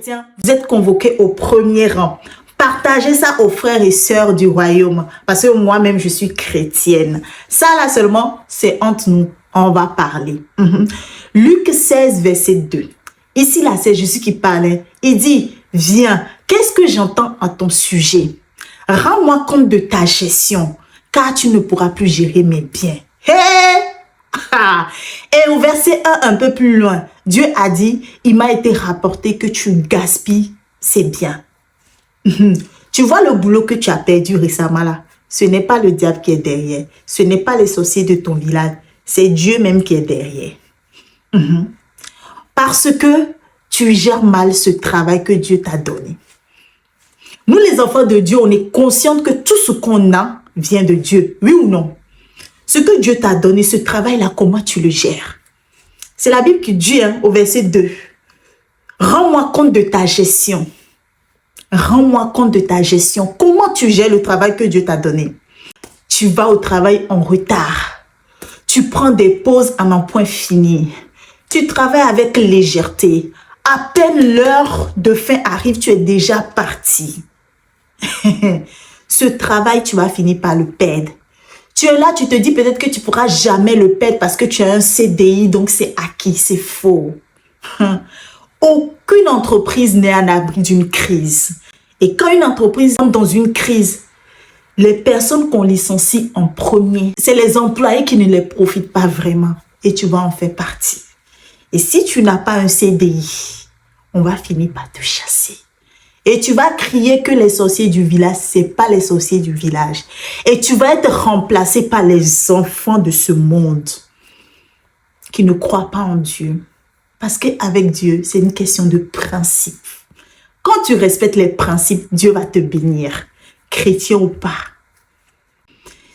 chrétiens, vous êtes convoqués au premier rang. Partagez ça aux frères et sœurs du royaume. Parce que moi-même, je suis chrétienne. Ça, là seulement, c'est entre nous. On va parler. Luc 16, verset 2. Ici, là, c'est Jésus qui parlait. Il dit, viens, qu'est-ce que j'entends à ton sujet? Rends-moi compte de ta gestion, car tu ne pourras plus gérer mes biens. Hey! Et au verset 1, un peu plus loin, Dieu a dit, il m'a été rapporté que tu gaspilles ses biens. Tu vois le boulot que tu as perdu récemment là, ce n'est pas le diable qui est derrière, ce n'est pas les sorciers de ton village, c'est Dieu même qui est derrière. Parce que tu gères mal ce travail que Dieu t'a donné. Nous les enfants de Dieu, on est conscients que tout ce qu'on a vient de Dieu, oui ou non? Ce que Dieu t'a donné, ce travail-là, comment tu le gères? C'est la Bible qui dit au verset 2, rends-moi compte de ta gestion. Rends-moi compte de ta gestion. Comment tu gères le travail que Dieu t'a donné? Tu vas au travail en retard. Tu prends des pauses à n'en point finir. Tu travailles avec légèreté. À peine l'heure de fin arrive, tu es déjà parti. Ce travail, tu vas finir par le perdre. Tu es là, tu te dis peut-être que tu ne pourras jamais le perdre parce que tu as un CDI, donc c'est acquis, c'est faux. Aucune entreprise n'est à l'abri d'une crise. Et quand une entreprise entre dans une crise, les personnes qu'on licencie en premier, c'est les employés qui ne les profitent pas vraiment. Et tu vas en faire partie. Et si tu n'as pas un CDI, on va finir par te chasser. Et tu vas crier que les sorciers du village, ce n'est pas les sorciers du village. Et tu vas être remplacé par les enfants de ce monde qui ne croient pas en Dieu. Parce qu'avec Dieu, c'est une question de principe. Quand tu respectes les principes, Dieu va te bénir, chrétien ou pas.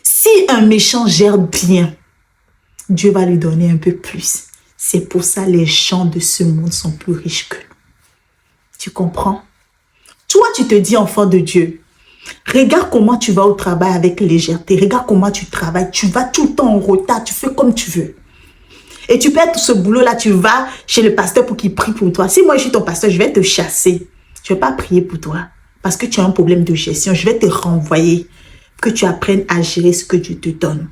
Si un méchant gère bien, Dieu va lui donner un peu plus. C'est pour ça que les gens de ce monde sont plus riches que nous. Tu comprends? Toi, tu te dis enfant de Dieu. Regarde comment tu vas au travail avec légèreté. Regarde comment tu travailles. Tu vas tout le temps en retard. Tu fais comme tu veux. Et tu perds tout ce boulot-là. Tu vas chez le pasteur pour qu'il prie pour toi. Si moi, je suis ton pasteur, je vais te chasser. Je ne vais pas prier pour toi. Parce que tu as un problème de gestion. Je vais te renvoyer. Que tu apprennes à gérer ce que Dieu te donne.